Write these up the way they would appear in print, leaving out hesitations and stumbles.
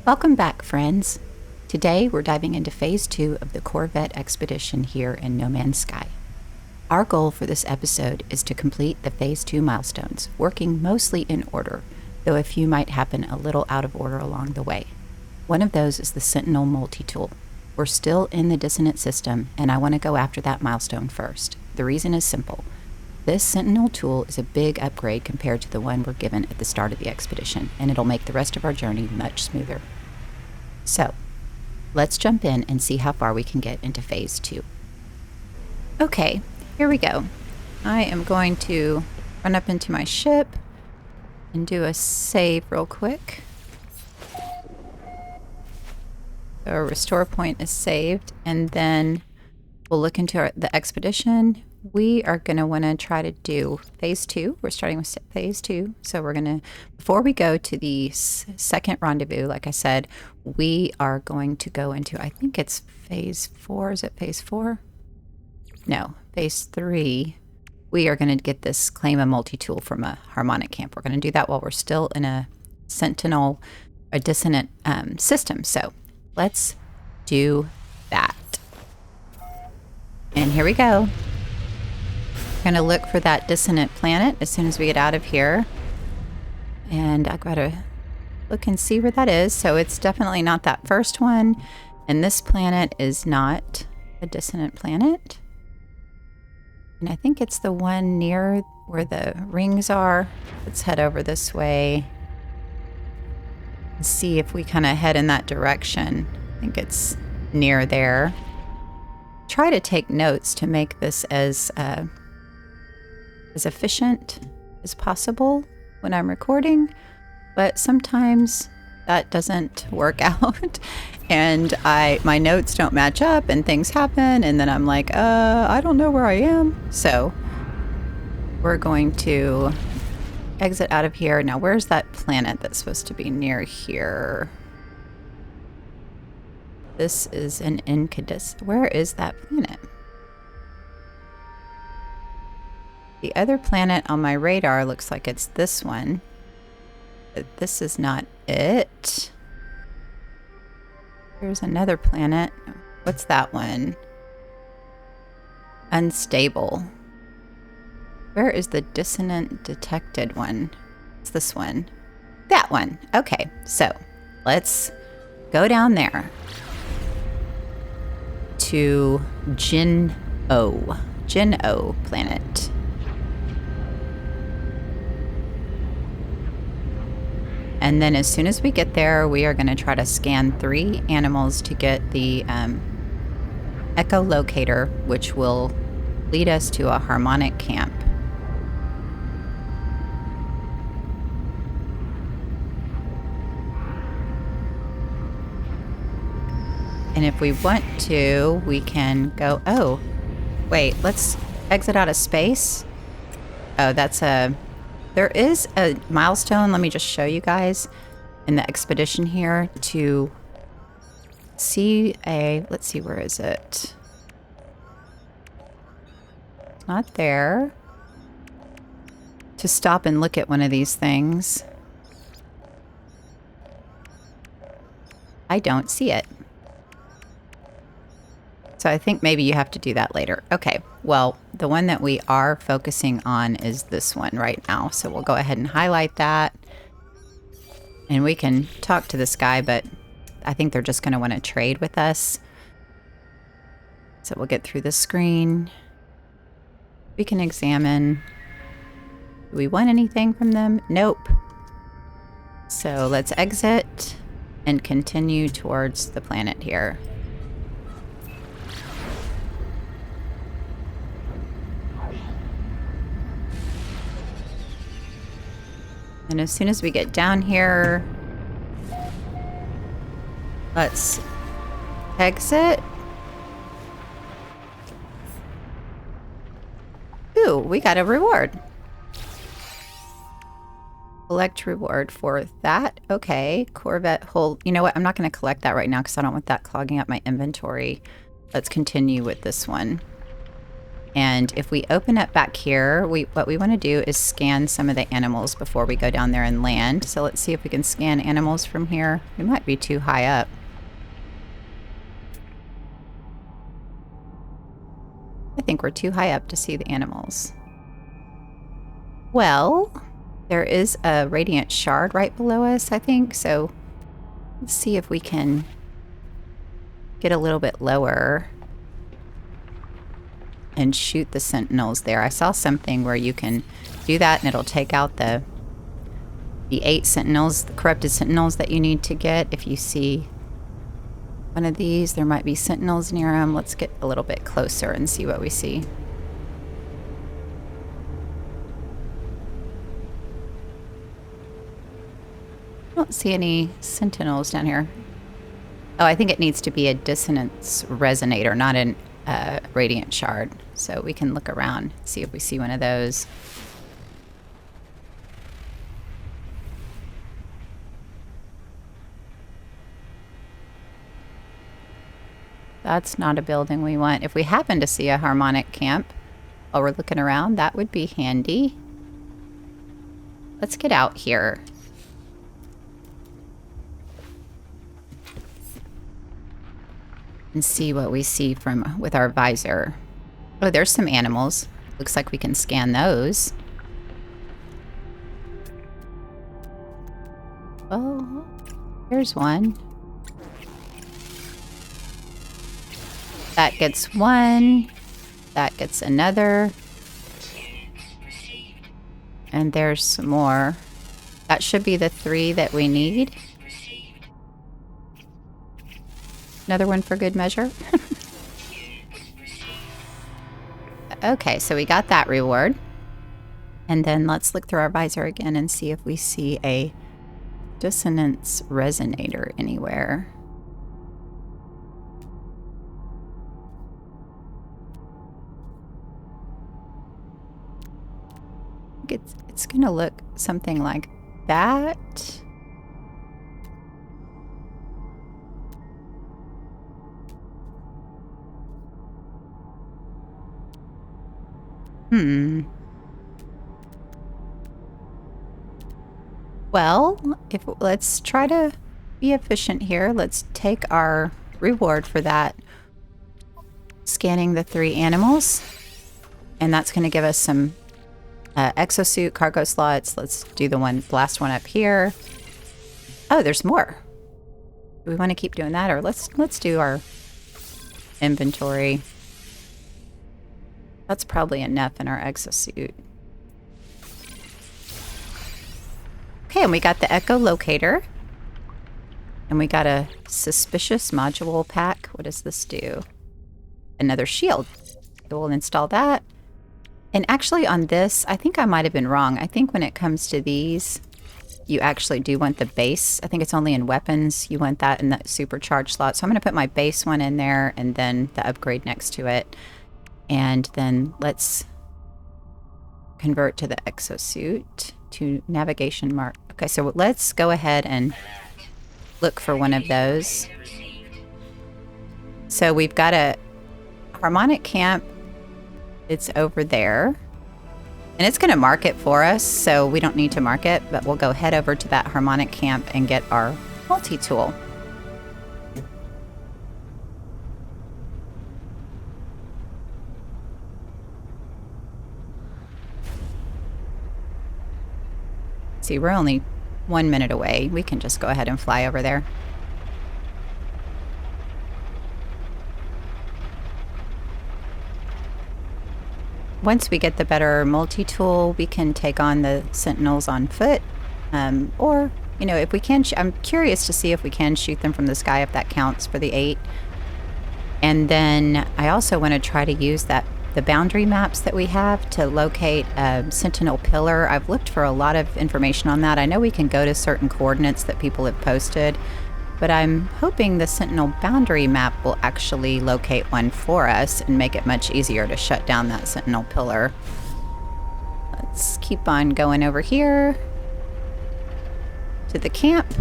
Welcome back, friends. Today we're diving into Phase 2 of the Corvette Expedition here in No Man's Sky. Our goal for this episode is to complete the Phase 2 milestones, working mostly in order, though a few might happen a little out of order along the way. One of those is the Sentinel multi-tool. We're still in the Dissonance system, and I want to go after that milestone first. The reason is simple. This Sentinel tool is a big upgrade compared to the one we're given at the start of the expedition, and it'll make the rest of our journey much smoother. So, let's jump in and see how far we can get into Phase 2. Okay, here we go. I am going to run up into my ship and do a save real quick. So our restore point is saved, and then we'll look into the expedition. We are going to want to try to do Phase 2. We're starting with Phase 2. So we're going to, before we go to the second rendezvous, like I said, we are going to go into, I think it's Phase 4. Is it Phase 4? No, Phase 3. We are going to get this claim a multi-tool from a Harmonic camp. We're going to do that while we're still in a sentinel, a dissonant system. So let's do that. And here we go. We're going to look for that dissonant planet as soon as we get out of here. And I've got to look and see where that is. So it's definitely not that first one. And this planet is not a dissonant planet. And I think it's the one near where the rings are. Let's head over this way and see if we kind of head in that direction. I think it's near there. Try to take notes to make this as efficient as possible when I'm recording, but sometimes that doesn't work out and my notes don't match up and things happen, and then I'm like, I don't know where I am. So we're going to exit out of here. Now, where's that planet that's supposed to be near here? This is an Incadus. Where is that planet? The other planet on my radar looks like it's this one. But this is not it. There's another planet. What's that one? Unstable. Where is the dissonant detected one? It's this one. That one. Okay, so let's go down there to Jin-O planet. And then as soon as we get there, we are going to try to scan 3 animals to get the echolocator, which will lead us to a Harmonic camp. And if we want to, we can go, oh, wait, let's exit out of space. Oh, that's there is a milestone, let me just show you guys, in the expedition here to see let's see, where is it? It's not there. To stop and look at one of these things. I don't see it. So I think maybe you have to do that later. Okay, well, the one that we are focusing on is this one right now. So we'll go ahead and highlight that. And we can talk to this guy, but I think they're just going to want to trade with us. So we'll get through the screen. We can examine. Do we want anything from them? Nope. So let's exit and continue towards the planet here. And as soon as we get down here, let's exit. Ooh, we got a reward. Collect reward for that. Okay, Corvette hold. You know what? I'm not going to collect that right now because I don't want that clogging up my inventory. Let's continue with this one. And if we open up back here, what we want to do is scan some of the animals before we go down there and land. So let's see if we can scan animals from here. We might be too high up. I think we're too high up to see the animals. Well, there is a radiant shard right below us, I think. So let's see if we can get a little bit lower and shoot the sentinels there. I saw something where you can do that and it'll take out the 8 sentinels, the corrupted sentinels that you need to get. If you see one of these, there might be sentinels near them. Let's get a little bit closer and see what we see. I don't see any sentinels down here. Oh, I think it needs to be a Dissonance Resonator, not an Radiant Shard. So we can look around, see if we see one of those. That's not a building we want. If we happen to see a Harmonic camp while we're looking around, that would be handy. Let's get out here. And see what we see with our visor. Oh, there's some animals. Looks like we can scan those. Oh, here's one. That gets one. That gets another. And there's some more. That should be the 3 that we need. Another one for good measure. Okay, so we got that reward. And then let's look through our visor again and see if we see a Dissonance Resonator anywhere. It's gonna look something like that. Well, let's try to be efficient here. Let's take our reward for that, scanning the 3 animals, and that's going to give us some exosuit cargo slots. Let's do the last one up here. Oh, there's more. Do we want to keep doing that, or let's do our inventory? That's probably enough in our exosuit. Okay, and we got the Echo Locator. And we got a Suspicious Module Pack. What does this do? Another shield. We'll install that. And actually on this, I think I might have been wrong. I think when it comes to these, you actually do want the base. I think it's only in weapons. You want that in the supercharged slot. So I'm going to put my base one in there and then the upgrade next to it. And then let's convert to the exosuit to navigation mark. Okay, so let's go ahead and look for one of those. So we've got a Harmonic camp. It's over there. And it's going to mark it for us, so we don't need to mark it, but we'll go head over to that Harmonic camp and get our multi-tool. See, we're only 1 minute away. We can just go ahead and fly over there. Once we get the better multi-tool, we can take on the sentinels on foot. Or, you know, if we can, I'm curious to see if we can shoot them from the sky, if that counts for the 8. And then I also want to try to use the boundary maps that we have to locate a sentinel pillar. I've looked for a lot of information on that. I know we can go to certain coordinates that people have posted, but I'm hoping the sentinel boundary map will actually locate one for us and make it much easier to shut down that sentinel pillar. Let's keep on going over here to the camp.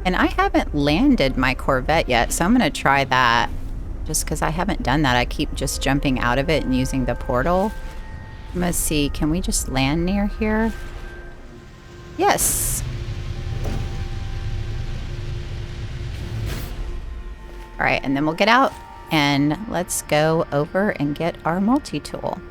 And I haven't landed my Corvette yet, so I'm going to try that just because I haven't done that. I keep just jumping out of it and using the portal. Let's see, can we just land near here? Yes. All right, and then we'll get out and let's go over and get our multi-tool.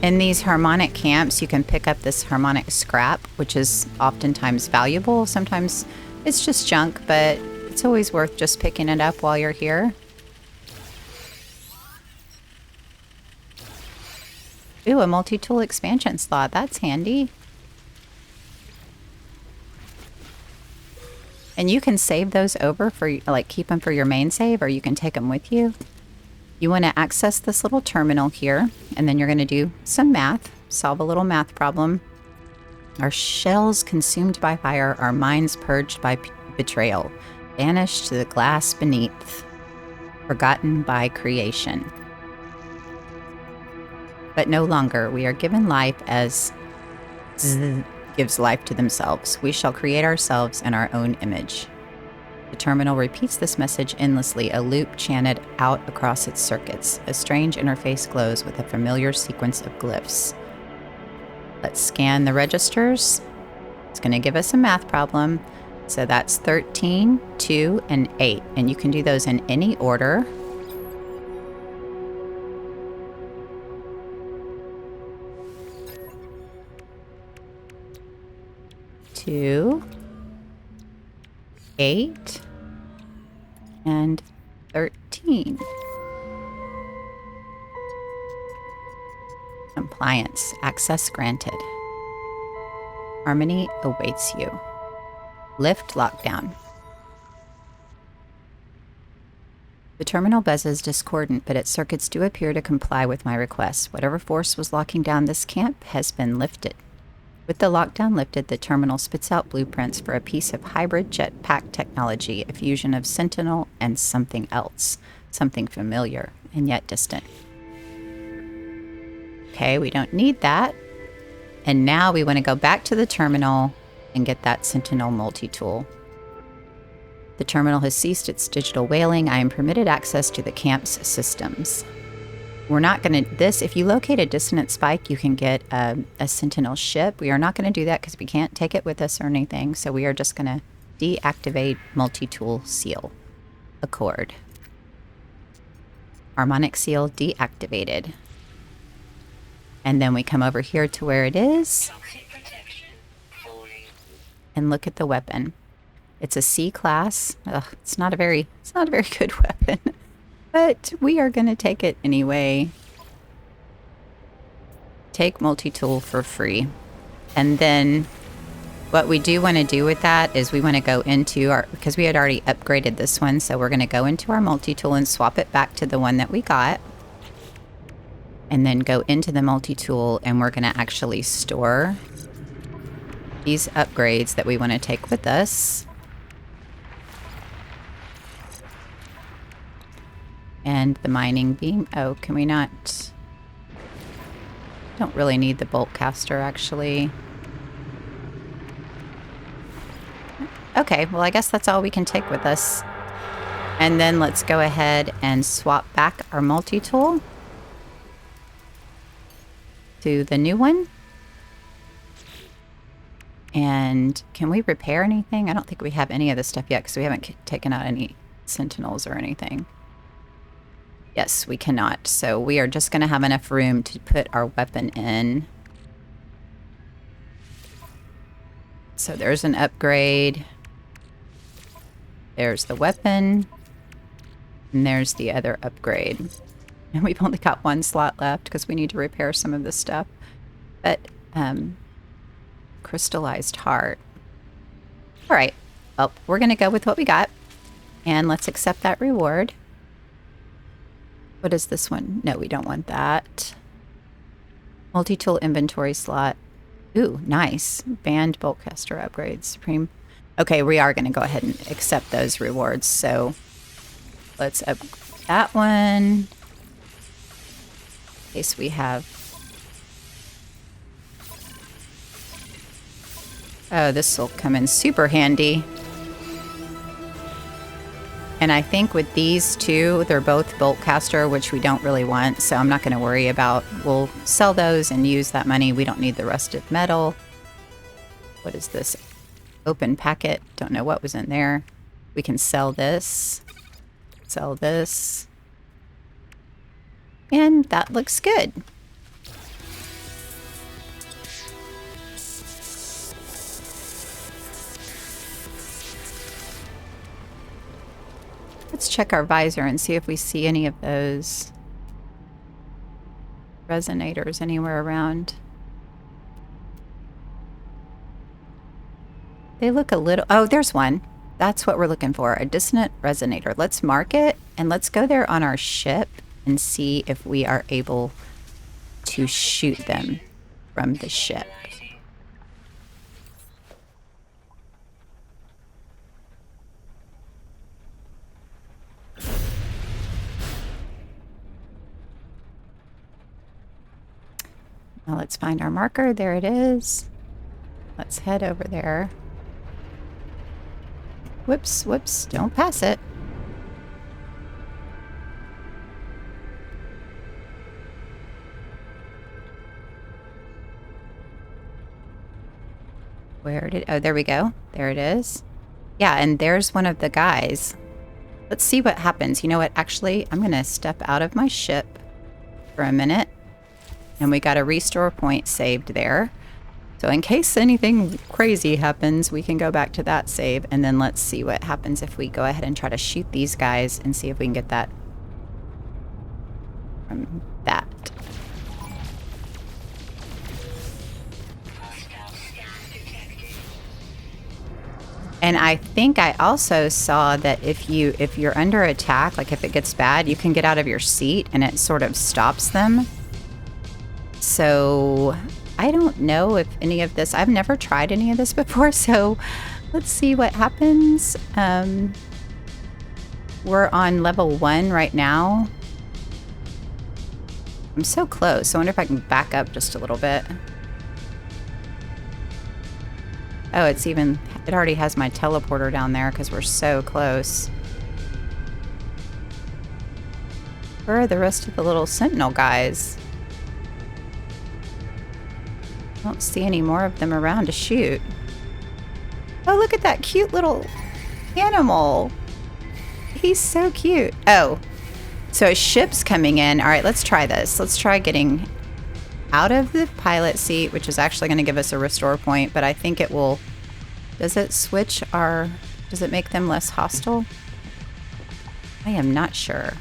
In these harmonic camps, you can pick up this harmonic scrap, which is oftentimes valuable. Sometimes it's just junk, but it's always worth just picking it up while you're here. Ooh, a multi-tool expansion slot. That's handy. And you can save those over for, like, keep them for your main save, or you can take them with you. You want to access this little terminal here, and then you're going to do some math, solve a little math problem. Our shells consumed by fire, our minds purged by betrayal, banished to the glass beneath, forgotten by creation. But no longer, we are given life as gives life to themselves. We shall create ourselves in our own image. The terminal repeats this message endlessly, a loop chanted out across its circuits. A strange interface glows with a familiar sequence of glyphs. Let's scan the registers. It's going to give us a math problem. So that's 13, 2, and 8. And you can do those in any order. Two, 8, and 13. Compliance. Access granted. Harmony awaits you. Lift lockdown. The terminal buzzes discordant, but its circuits do appear to comply with my request. Whatever force was locking down this camp has been lifted. With the lockdown lifted, the terminal spits out blueprints for a piece of hybrid jetpack technology, a fusion of sentinel and something else, something familiar and yet distant. Okay, we don't need that. And now we want to go back to the terminal and get that sentinel multi-tool. The terminal has ceased its digital whaling. I am permitted access to the camp's systems. We're not going to, if you locate a dissonant spike, you can get a sentinel ship. We are not going to do that because we can't take it with us or anything. So we are just going to deactivate multi-tool seal. Accord. Harmonic seal deactivated. And then we come over here to where it is. And look at the weapon. It's a C class. Ugh, it's not a very good weapon. But we are going to take it anyway. Take multi-tool for free. And then what we do want to do with that is we want to go into our, because we had already upgraded this one, so we're going to go into our multi-tool and swap it back to the one that we got. And then go into the multi-tool and we're going to actually store these upgrades that we want to take with us. And the mining beam. Oh, can we not? Don't really need the bolt caster, actually. Okay, well, I guess that's all we can take with us. And then let's go ahead and swap back our multi-tool to the new one. And can we repair anything? I don't think we have any of this stuff yet because we haven't taken out any sentinels or anything. Yes, we cannot. So we are just going to have enough room to put our weapon in. So there's an upgrade. There's the weapon. And there's the other upgrade. And we've only got one slot left because we need to repair some of this stuff. But, crystallized heart. All right. Well, we're going to go with what we got. And let's accept that reward. What is this one? No, we don't want that. Multi-tool inventory slot. Ooh, nice. Band boltcaster upgrades. Supreme. Okay, we are going to go ahead and accept those rewards. So let's up that one. In case we have... Oh, this will come in super handy. And I think with these two, they're both bolt caster, which we don't really want. So I'm not going to worry about. We'll sell those and use that money. We don't need the rusted metal. What is this? Open packet. Don't know what was in there. We can sell this. Sell this. And that looks good. Let's check our visor and see if we see any of those resonators anywhere around. They look a little... Oh, there's one. That's what we're looking for. A dissonant resonator. Let's mark it and let's go there on our ship and see if we are able to shoot them from the ship. Now let's find our marker. There it is. Let's head over there. Whoops, whoops, don't pass it. Where did... Oh, there we go. There it is. Yeah, and there's one of the guys. Let's see what happens. You know what? Actually, I'm going to step out of my ship for a minute. And we got a restore point saved there. So in case anything crazy happens, we can go back to that save. And then let's see what happens if we go ahead and try to shoot these guys and see if we can get that from that. And I think I also saw that if you're under attack, like if it gets bad, you can get out of your seat and it sort of stops them. So I don't know if any of this, I've never tried any of this before, so let's see what happens. We're on level 1 right now. I'm so close. I wonder if I can back up just a little bit. Oh, it already has my teleporter down there because we're so close. Where are the rest of the little sentinel guys? I don't see any more of them around to shoot. Oh, look at that cute little animal. He's so cute. Oh, so a ship's coming in. All right, let's try this. Let's try getting out of the pilot seat, which is actually going to give us a restore point, but I think it will... Does it switch our... Does it make them less hostile? I am not sure.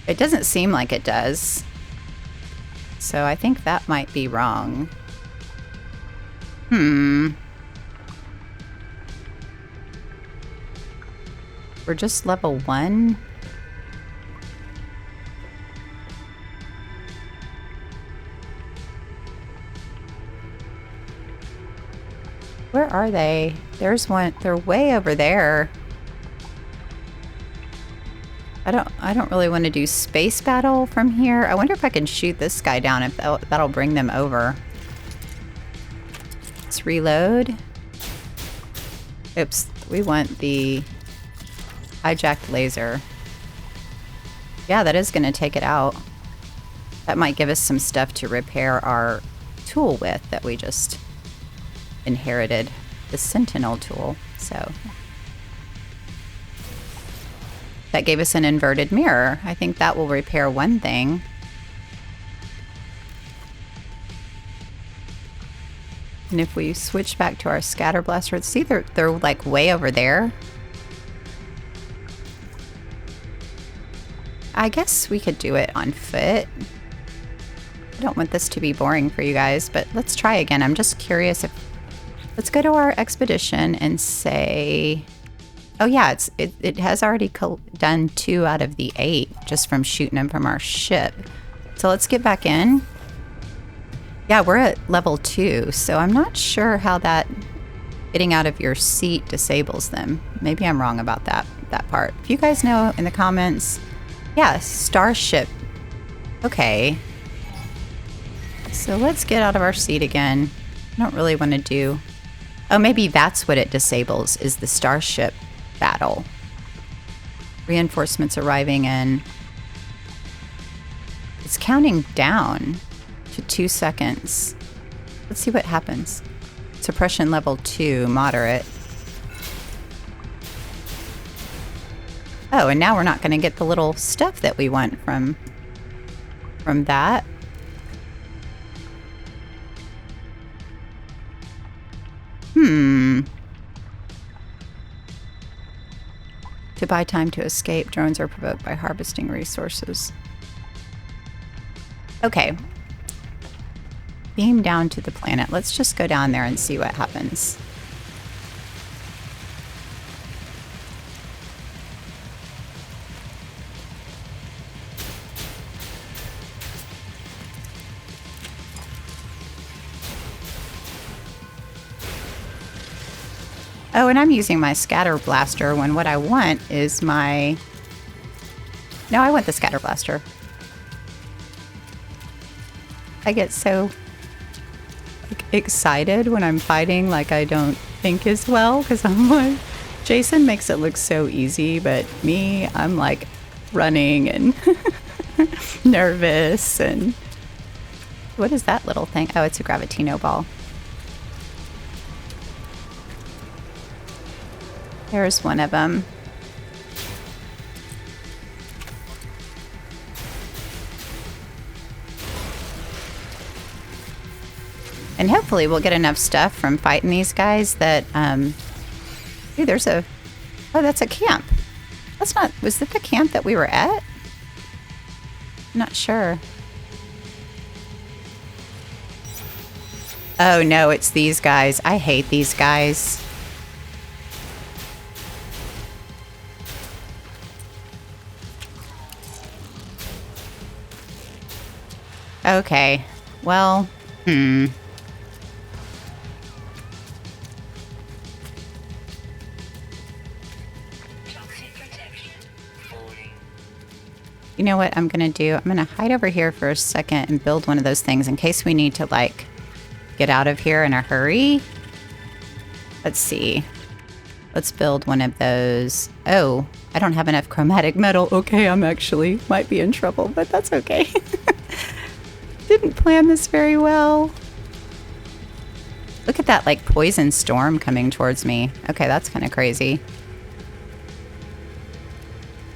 It doesn't seem like it does. So I think that might be wrong. We're just level 1. Where are they? There's one. They're way over there. I don't really want to do space battle from here. I wonder if I can shoot this guy down, if that'll bring them over. Let's reload. Oops, we want the hijacked laser. Yeah, that is going to take it out. That might give us some stuff to repair our tool with that we just inherited, the sentinel tool. So that gave us an inverted mirror. I think that will repair one thing. And if we switch back to our scatter blaster, see they're like way over there. I guess we could do it on foot. I don't want this to be boring for you guys, but let's try again. I'm just curious if... Let's go to our expedition and say... Oh yeah, it has already done 2 out of the 8 just from shooting them from our ship. So let's get back in. Yeah, we're at level 2, so I'm not sure how that getting out of your seat disables them. Maybe I'm wrong about that part. If you guys know in the comments, yeah, starship. Okay. So let's get out of our seat again. I don't really want to do... Oh, maybe that's what it disables, is the starship battle. Reinforcements arriving in. It's counting down to 2 seconds. Let's see what happens. Suppression level 2, moderate. Oh, and now we're not going to get the little stuff that we want from that. To buy time to escape, drones are provoked by harvesting resources. Okay. Beam down to the planet. Let's just go down there and see what happens. Oh, and I'm using my scatter blaster when what I want is my... No, I want the scatter blaster. I get so excited when I'm fighting like I don't think as well, because I'm like, Jason makes it look so easy, but me, I'm like running and nervous. And what is that little thing? Oh, it's a Gravitino ball. There's one of them. And hopefully we'll get enough stuff from fighting these guys that, ooh, there's a, oh, that's a camp. That's not, was that the camp that we were at? I'm not sure. Oh no, it's these guys. I hate these guys. Okay, well, You know what I'm gonna do? I'm gonna hide over here for a second and build one of those things in case we need to, like, get out of here in a hurry. Let's see. Let's build one of those. Oh, I don't have enough chromatic metal. Okay, I'm actually might be in trouble, but that's okay. Didn't plan this very well. Look at that, like, poison storm coming towards me. Okay, that's kind of crazy.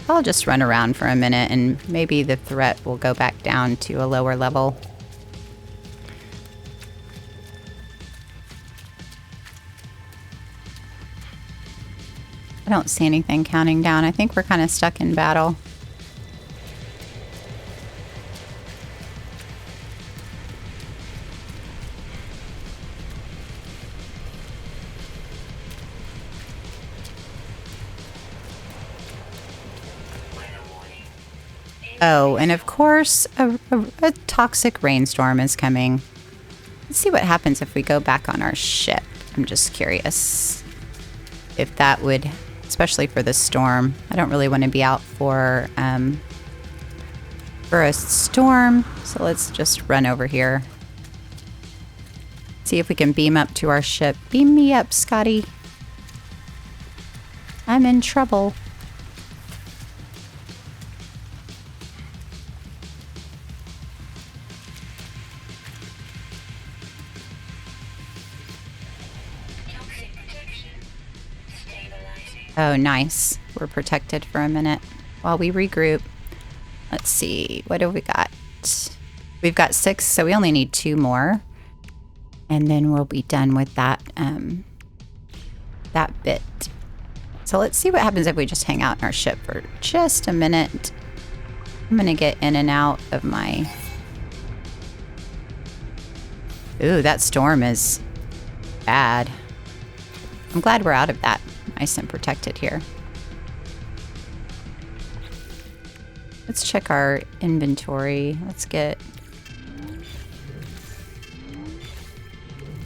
I'll just run around for a minute and maybe the threat will go back down to a lower level. I don't see anything counting down. I think we're kind of stuck in battle. Oh, and of course, a toxic rainstorm is coming. Let's see what happens if we go back on our ship. I'm just curious if that would, especially for the storm. I don't really want to be out for a storm, so let's just run over here. See if we can beam up to our ship. Beam me up, Scotty. I'm in trouble. Oh, nice. We're protected for a minute while we regroup. Let's see. What do we got? We've got 6, so we only need 2 more. And then we'll be done with that, that bit. So let's see what happens if we just hang out in our ship for just a minute. I'm going to get in and out of my... Ooh, that storm is bad. I'm glad we're out of that. Nice and protected here. Let's check our inventory. Let's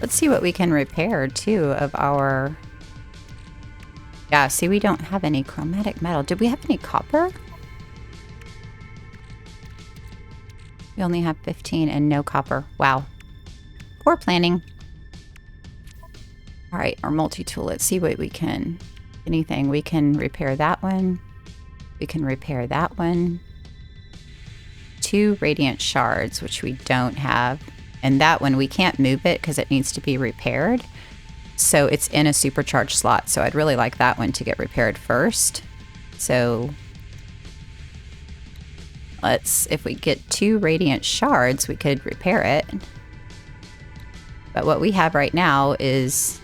see what we can repair too of our... Yeah, see, we don't have any chromatic metal. Did we have any copper? We only have 15 and no copper. Wow. Poor planning. All right, our multi-tool. Let's see what we can anything. We can repair that one. We can repair that one. 2 radiant shards, which we don't have. And that one, we can't move it because it needs to be repaired. So it's in a supercharged slot. So I'd really like that one to get repaired first. So if we get 2 radiant shards, we could repair it. But what we have right now is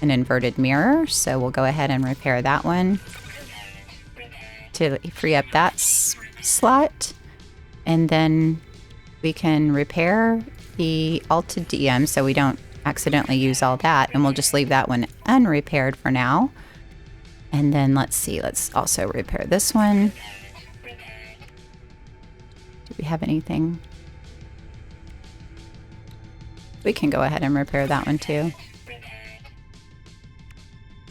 an inverted mirror. So we'll go ahead and repair that one to free up that slot. And then we can repair the Alta DM so we don't accidentally use all that. And we'll just leave that one unrepaired for now. And then let's see, let's also repair this one. Do we have anything? We can go ahead and repair that one too.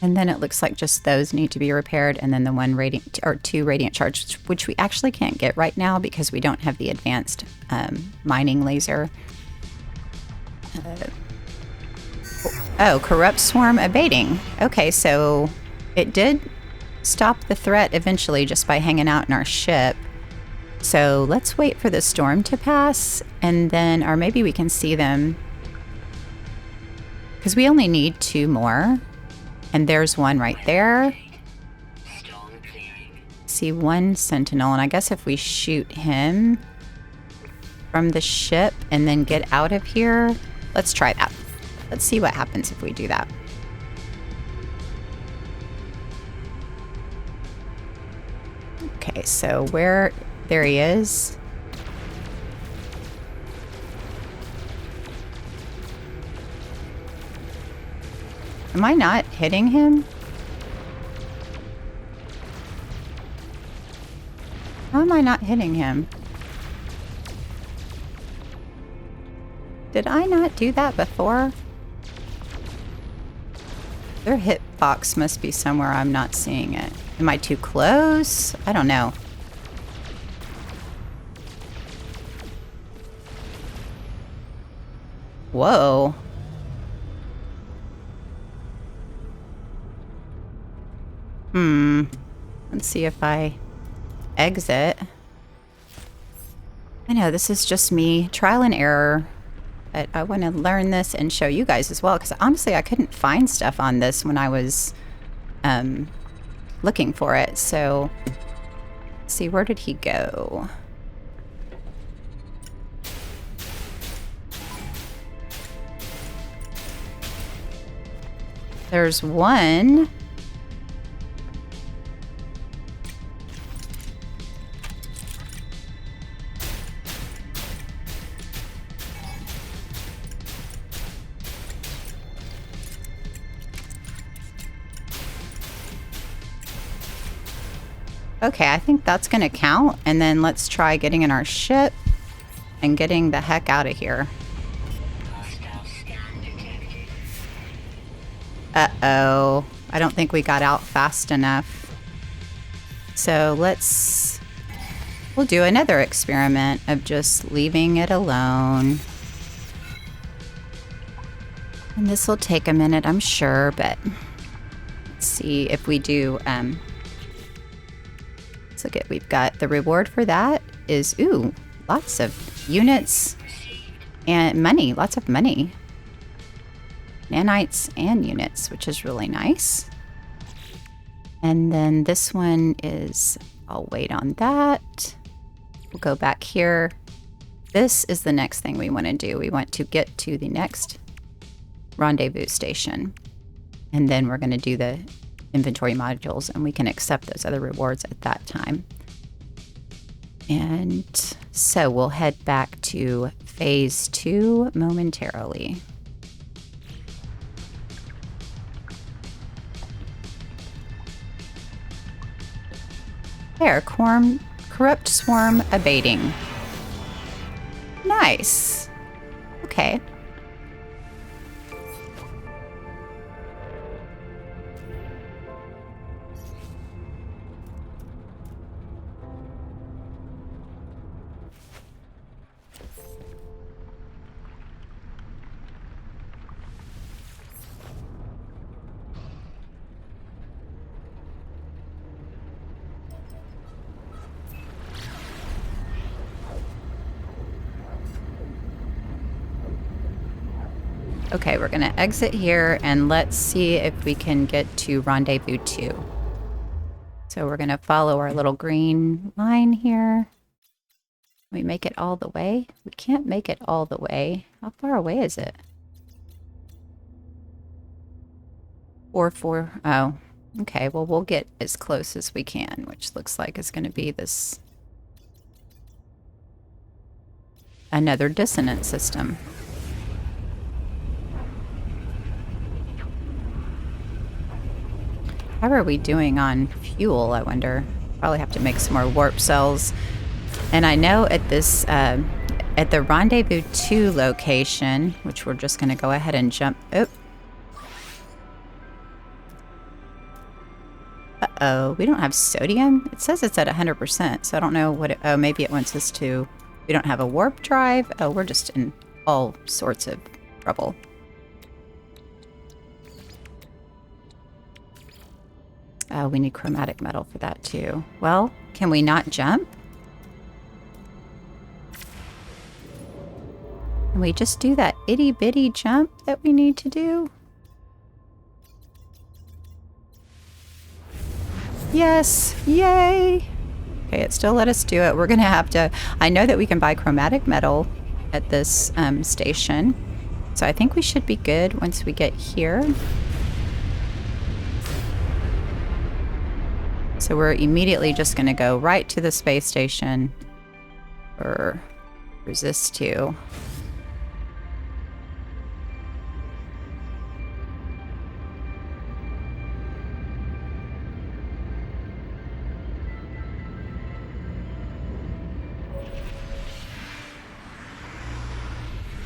And then it looks like just those need to be repaired, and then the 1 radiant or 2 radiant charge, which we actually can't get right now because we don't have the advanced mining laser. Oh, corrupt swarm abating. Okay, so it did stop the threat eventually just by hanging out in our ship. So let's wait for the storm to pass, and then, or maybe we can see them, because we only need 2 more. And there's one right there. See 1 sentinel, and I guess if we shoot him from the ship and then get out of here, let's try that. Let's see what happens if we do that. Okay, so there he is. Am I not hitting him? How am I not hitting him? Did I not do that before? Their hitbox must be somewhere I'm not seeing it. Am I too close? I don't know. Whoa. Let's see if I exit. I know this is just me, trial and error, but I want to learn this and show you guys as well, because honestly I couldn't find stuff on this when I was looking for it. So let's see, where did he go? There's one. Okay, I think that's going to count. And then let's try getting in our ship and getting the heck out of here. Uh-oh. I don't think we got out fast enough. So we'll do another experiment of just leaving it alone. And this will take a minute, I'm sure, but let's see if we do... Let's look at, we've got the reward for that is, ooh, lots of units and money, lots of money. Nanites and units, which is really nice. And then this one is, I'll wait on that. We'll go back here. This is the next thing we want to do. We want to get to the next rendezvous station. And then we're going to do the inventory modules, and we can accept those other rewards at that time. And so we'll head back to phase 2 momentarily. There, corrupt swarm abating. Nice. Okay. Okay, we're going to exit here and let's see if we can get to rendezvous 2. So we're going to follow our little green line here. Can we make it all the way? We can't make it all the way. How far away is it? 4. Oh, okay. Well, we'll get as close as we can, which looks like it's going to be this another dissonance system. How are we doing on fuel, I wonder? Probably have to make some more warp cells. And I know at this, at the Rendezvous 2 location, which we're just going to go ahead and jump. Oh. Uh-oh, we don't have sodium? It says it's at 100%, so I don't know what it, oh, maybe it wants us to, we don't have a warp drive. Oh, we're just in all sorts of trouble. Oh, we need chromatic metal for that too. Well, can we not jump? Can we just do that itty bitty jump that we need to do? Yes, yay! Okay, it still let us do it. We're gonna have to, I know that we can buy chromatic metal at this station. So I think we should be good once we get here. So we're immediately just going to go right to the space station for resist 2.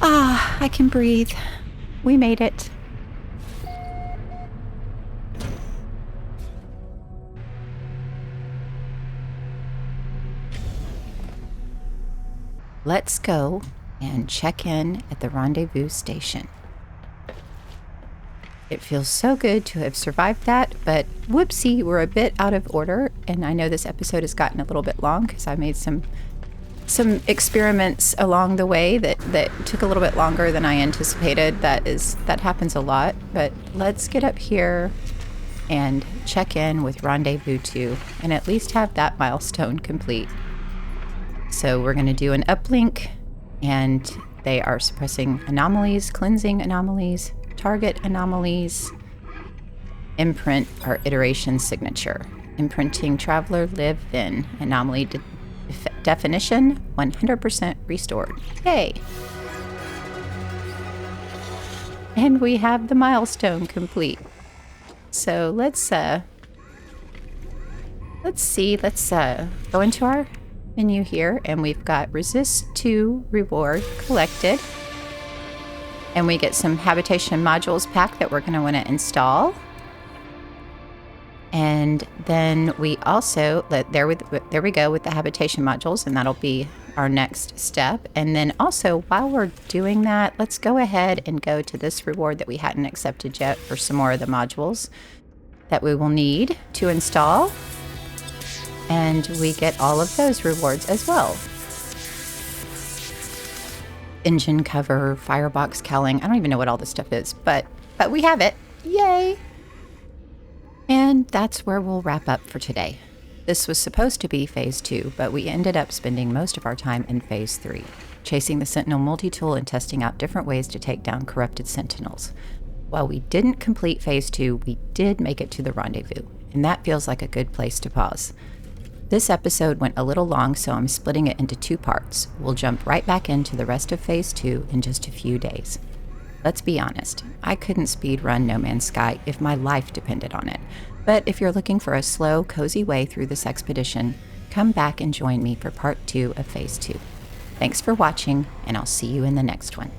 Ah, I can breathe. We made it. Let's go and check in at the rendezvous station. It feels so good to have survived that, but whoopsie, we're a bit out of order, and I know this episode has gotten a little bit long because I made some experiments along the way that took a little bit longer than I anticipated. That happens a lot, but let's get up here and check in with rendezvous 2 and at least have that milestone complete. So we're going to do an uplink, and they are suppressing anomalies, cleansing anomalies, target anomalies, imprint our iteration signature, imprinting traveler live in, anomaly definition 100% restored. Yay! And we have the milestone complete. So let's see, let's go into our menu here, and we've got resist 2 reward collected, and we get some habitation modules pack that we're going to want to install. And then we also there we go with the habitation modules, and that'll be our next step. And then also, while we're doing that, let's go ahead and go to this reward that we hadn't accepted yet for some more of the modules that we will need to install. And we get all of those rewards as well. Engine cover, firebox cowling. I don't even know what all this stuff is, but we have it. Yay! And that's where we'll wrap up for today. This was supposed to be phase 2, but we ended up spending most of our time in phase 3, chasing the Sentinel multi-tool and testing out different ways to take down corrupted sentinels. While we didn't complete phase 2, we did make it to the rendezvous, and that feels like a good place to pause. This episode went a little long, so I'm splitting it into 2 parts. We'll jump right back into the rest of phase 2 in just a few days. Let's be honest, I couldn't speedrun No Man's Sky if my life depended on it. But if you're looking for a slow, cozy way through this expedition, come back and join me for part 2 of phase 2. Thanks for watching, and I'll see you in the next one.